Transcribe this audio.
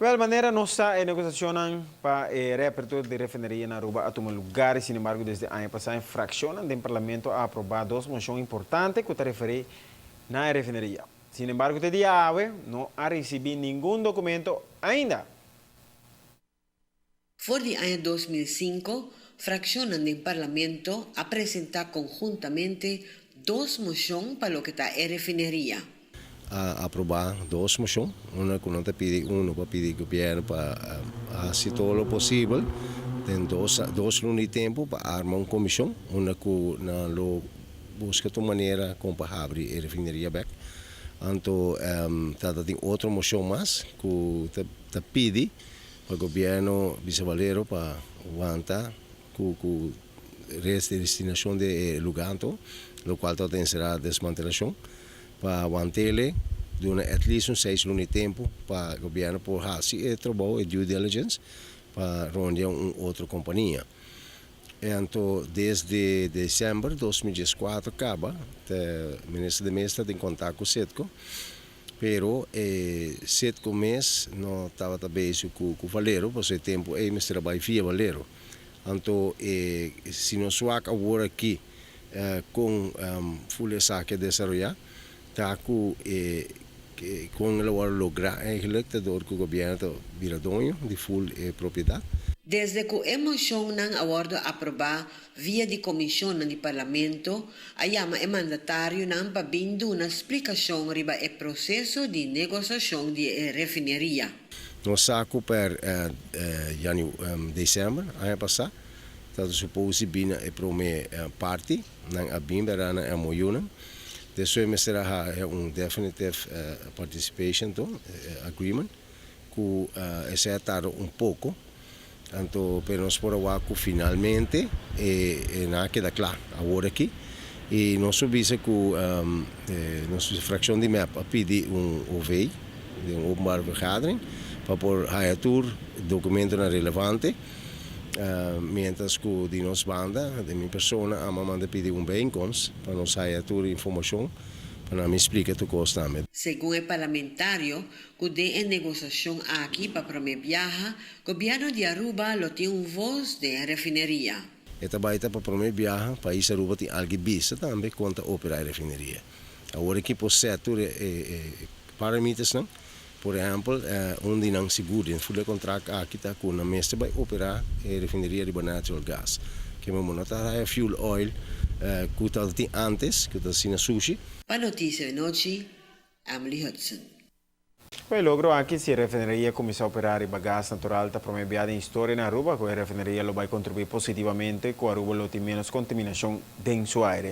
De manera no está en negociación para reapertura de refinería en Aruba a tomar lugar. Sin embargo, desde el año pasado, en fracción del Parlamento ha aprobado dos mociones importantes que se refieren a la refinería. Sin embargo, este día no ha recibido ningún documento ainda. Voor el año 2005, fracciones del Parlamento ha presentado conjuntamente dos mociones para lo que está en refinería. A aprovar duas moções, uma que não pede para pedir governo para fazer todo o possível, tem dois anos de tempo para armar uma comissão, uma que não busca de maneira como para abrir a refinaria back. Então, tem outra moção mais que pede para o governo Valero para aguentar com resto de destinação de lugar, o qual também será desmantelação. Para manter durante at least 6 anos de tempo para o governo por fazer trabalho e due diligence para reunir outra companhia. Então, desde dezembro de 2014 acaba, o ministro de Mesa tem contato com o CETCO, pero CETCO mês não estava também com o Valero, por esse tempo ele trabalha via Valero. Então, se nós vamos agora aqui com full saque de desenvolver, com o lograr eigenlijk dat o governo vira dono de full propriedade. Desde que a moção não aborda aprovar via de comissão do Parlamento, a llama é mandatário não para vindo uma explicação sobre o processo de negociação de refineria. Nós saco per dezembro ano passado, estava suposto vir a primeira parte, não a bimberana a moiuna. Depois será definitive participation agreement que é tarde pouco, então para nós por agora finalmente não queda claro agora aqui e nós subimos que nossa fração de map a pedir OVEI, de openbare vergadering, para por tour documento relevante. Mientras que de nossa banda, de minha pessoa, a manda pedir bijeenkomst para nos sair toda informação para me explicar o que está. Segundo o parlamentário, que de negociação aqui para promover viaja, o governo de Aruba lo tem voz de refineria. Esta baita para promover viaja, país Aruba tem algo vista também quanto operar a refineria. Agora aqui por certo parâmetros não. Por exemplo, onde não seguro, em full contrato aqui está com a mesa vai operar a refineria de natural gas, que vamos notar é fuel oil, que está antes, que está assim sushi. Para notícia de noite, Emily Hudson. O logro aqui se a refineria começar a operar e gás natural está promovida em história na Aruba, que a refineria vai contribuir positivamente com a Aruba tem menos contaminação dentro do ar.